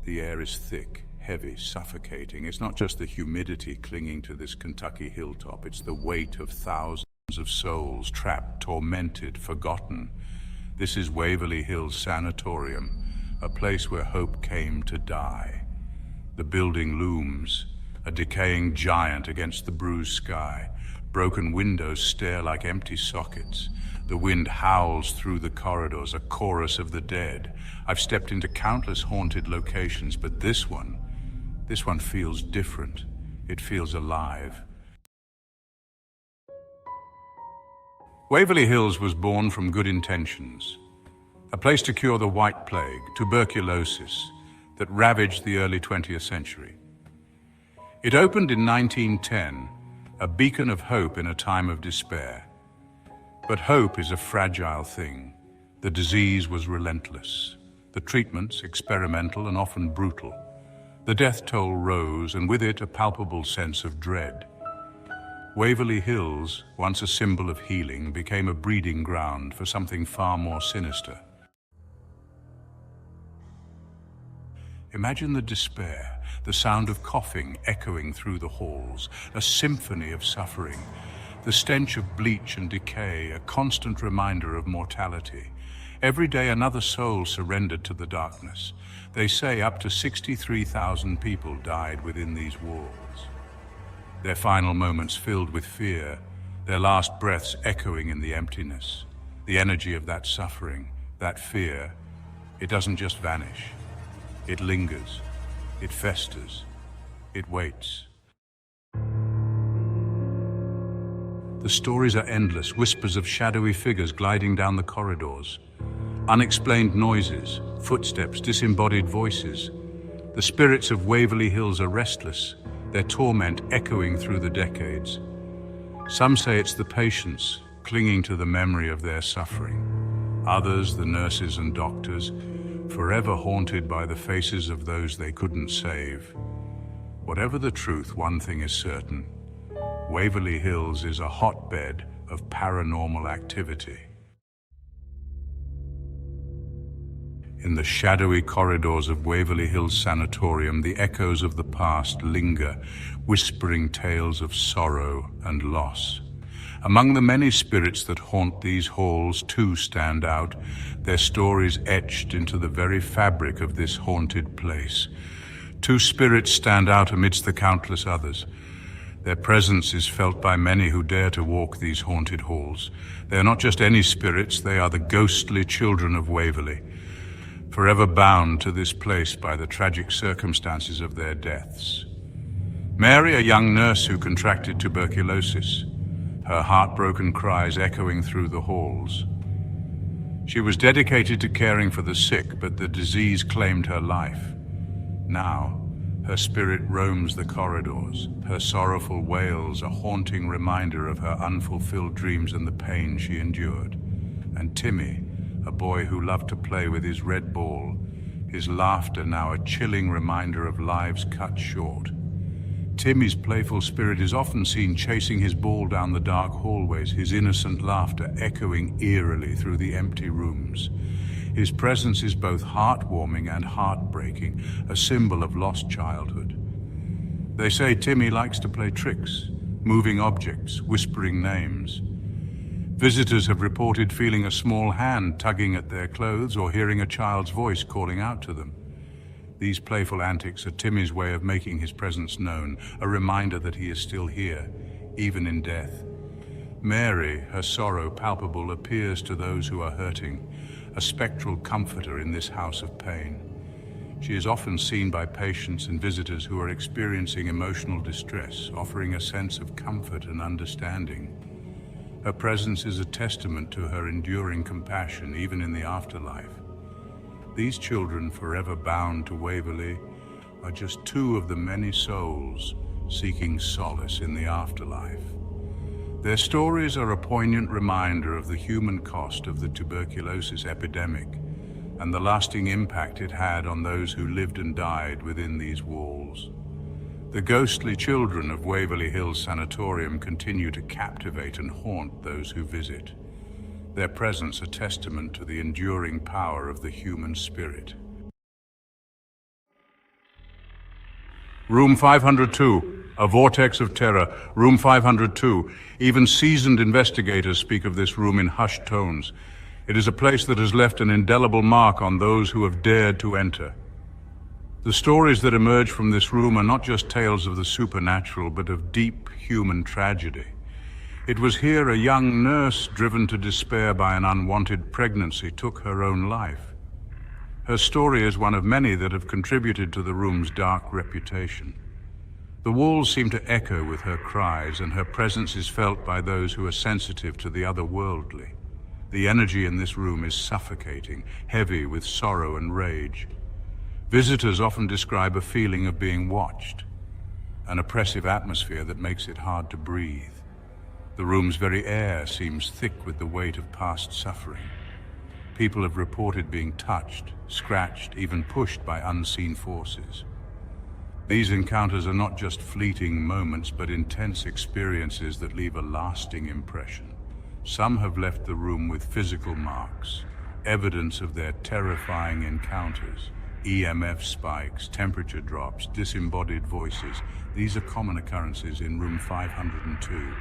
The air is thick, heavy, suffocating. It's not just the humidity clinging to this Kentucky hilltop, it's the weight of thousands of souls trapped, tormented, forgotten. This is Waverly Hills Sanatorium, a place where hope came to die. The building looms, a decaying giant against the bruised sky. Broken windows stare like empty sockets. The wind howls through the corridors, a chorus of the dead. I've stepped into countless haunted locations, but this one feels different. It feels alive. Waverly Hills was born from good intentions, a place to cure the White Plague, tuberculosis, that ravaged the early 20th century. It opened in 1910, a beacon of hope in a time of despair. But hope is a fragile thing. The disease was relentless, the treatments experimental and often brutal. The death toll rose, and with it a palpable sense of dread. Waverly Hills, once a symbol of healing, became a breeding ground for something far more sinister. Imagine the despair, the sound of coughing echoing through the halls, a symphony of suffering, the stench of bleach and decay, a constant reminder of mortality. Every day another soul surrendered to the darkness. They say up to 63,000 people died within these walls. Their final moments filled with fear, their last breaths echoing in the emptiness. The energy of that suffering, that fear, it doesn't just vanish. It lingers, it festers, it waits. The stories are endless, whispers of shadowy figures gliding down the corridors, unexplained noises, footsteps, disembodied voices. The spirits of Waverly Hills are restless, their torment echoing through the decades. Some say it's the patients clinging to the memory of their suffering. Others, the nurses and doctors, forever haunted by the faces of those they couldn't save. Whatever the truth, one thing is certain. Waverly Hills is a hotbed of paranormal activity. In the shadowy corridors of Waverly Hills Sanatorium, the echoes of the past linger, whispering tales of sorrow and loss. Among the many spirits that haunt these halls, two stand out, their stories etched into the very fabric of this haunted place. Two spirits stand out amidst the countless others. Their presence is felt by many who dare to walk these haunted halls. They are not just any spirits, they are the ghostly children of Waverly, forever bound to this place by the tragic circumstances of their deaths. Mary, a young nurse who contracted tuberculosis, her heartbroken cries echoing through the halls. She was dedicated to caring for the sick, but the disease claimed her life. Now, her spirit roams the corridors, her sorrowful wails a haunting reminder of her unfulfilled dreams and the pain she endured. And Timmy, a boy who loved to play with his red ball, his laughter now a chilling reminder of lives cut short. Timmy's playful spirit is often seen chasing his ball down the dark hallways, his innocent laughter echoing eerily through the empty rooms. His presence is both heartwarming and heartbreaking, a symbol of lost childhood. They say Timmy likes to play tricks, moving objects, whispering names. Visitors have reported feeling a small hand tugging at their clothes or hearing a child's voice calling out to them. These playful antics are Timmy's way of making his presence known, a reminder that he is still here, even in death. Mary, her sorrow palpable, appears to those who are hurting, a spectral comforter in this house of pain. She is often seen by patients and visitors who are experiencing emotional distress, offering a sense of comfort and understanding. Her presence is a testament to her enduring compassion, even in the afterlife. These children, forever bound to Waverly, are just two of the many souls seeking solace in the afterlife. Their stories are a poignant reminder of the human cost of the tuberculosis epidemic and the lasting impact it had on those who lived and died within these walls. The ghostly children of Waverly Hills Sanatorium continue to captivate and haunt those who visit. Their presence a testament to the enduring power of the human spirit. Room 502, a vortex of terror. Room 502. Even seasoned investigators speak of this room in hushed tones. It is a place that has left an indelible mark on those who have dared to enter. The stories that emerge from this room are not just tales of the supernatural, but of deep human tragedy. It was here a young nurse, driven to despair by an unwanted pregnancy, took her own life. Her story is one of many that have contributed to the room's dark reputation. The walls seem to echo with her cries, and her presence is felt by those who are sensitive to the otherworldly. The energy in this room is suffocating, heavy with sorrow and rage. Visitors often describe a feeling of being watched, an oppressive atmosphere that makes it hard to breathe. The room's very air seems thick with the weight of past suffering. People have reported being touched, scratched, even pushed by unseen forces. These encounters are not just fleeting moments, but intense experiences that leave a lasting impression. Some have left the room with physical marks, evidence of their terrifying encounters. EMF spikes, temperature drops, disembodied voices. These are common occurrences in room 502.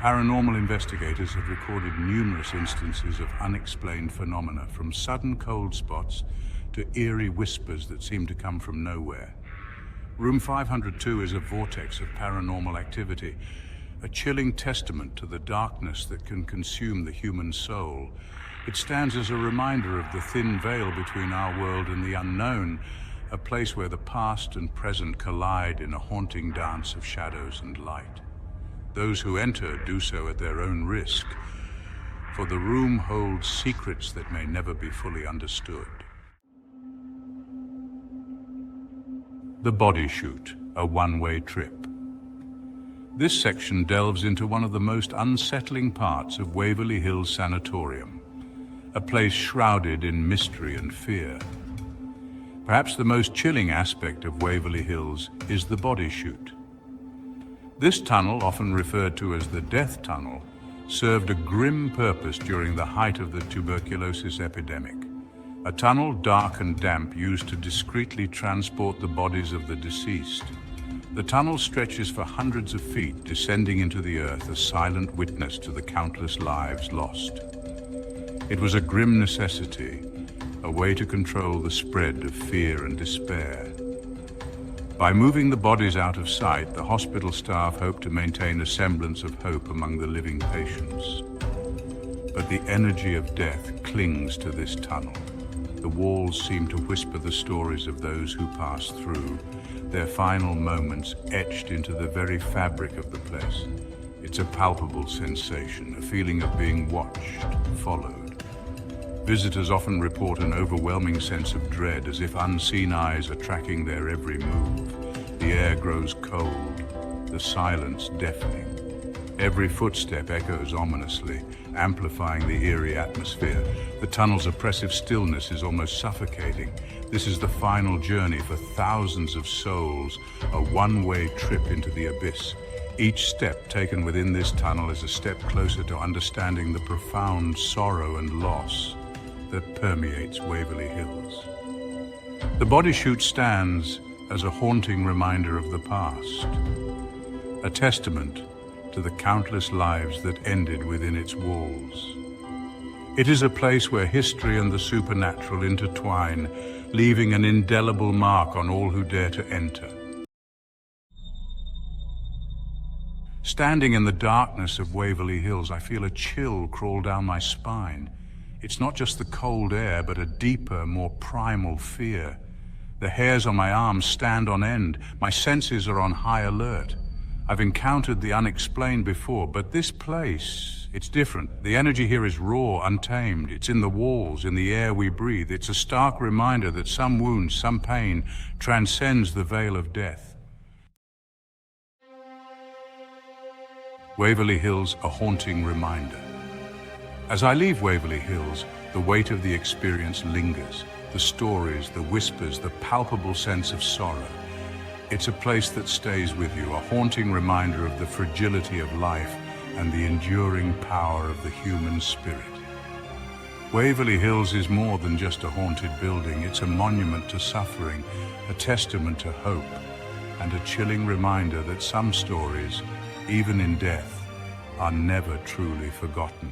Paranormal investigators have recorded numerous instances of unexplained phenomena, from sudden cold spots to eerie whispers that seem to come from nowhere. Room 502 is a vortex of paranormal activity, a chilling testament to the darkness that can consume the human soul. It stands as a reminder of the thin veil between our world and the unknown, a place where the past and present collide in a haunting dance of shadows and light. Those who enter do so at their own risk, for the room holds secrets that may never be fully understood. The body chute, a one-way trip. This section delves into one of the most unsettling parts of Waverly Hills Sanatorium, a place shrouded in mystery and fear. Perhaps the most chilling aspect of Waverly Hills is the body chute. This tunnel, often referred to as the Death Tunnel, served a grim purpose during the height of the tuberculosis epidemic. A tunnel dark and damp, used to discreetly transport the bodies of the deceased. The tunnel stretches for hundreds of feet, descending into the earth, a silent witness to the countless lives lost. It was a grim necessity, a way to control the spread of fear and despair. By moving the bodies out of sight, the hospital staff hoped to maintain a semblance of hope among the living patients. But the energy of death clings to this tunnel. The walls seem to whisper the stories of those who passed through, their final moments etched into the very fabric of the place. It's a palpable sensation, a feeling of being watched, followed. Visitors often report an overwhelming sense of dread, as if unseen eyes are tracking their every move. The air grows cold, the silence deafening. Every footstep echoes ominously, amplifying the eerie atmosphere. The tunnel's oppressive stillness is almost suffocating. This is the final journey for thousands of souls, a one-way trip into the abyss. Each step taken within this tunnel is a step closer to understanding the profound sorrow and loss that permeates Waverly Hills. The body chute stands as a haunting reminder of the past, a testament to the countless lives that ended within its walls. It is a place where history and the supernatural intertwine, leaving an indelible mark on all who dare to enter. Standing in the darkness of Waverly Hills, I feel a chill crawl down my spine. It's not just the cold air, but a deeper, more primal fear. The hairs on my arms stand on end. My senses are on high alert. I've encountered the unexplained before, but this place, it's different. The energy here is raw, untamed. It's in the walls, in the air we breathe. It's a stark reminder that some wound, some pain, transcends the veil of death. Waverly Hills, a haunting reminder. As I leave Waverly Hills, the weight of the experience lingers. The stories, the whispers, the palpable sense of sorrow. It's a place that stays with you, a haunting reminder of the fragility of life and the enduring power of the human spirit. Waverly Hills is more than just a haunted building. It's a monument to suffering, a testament to hope, and a chilling reminder that some stories, even in death, are never truly forgotten.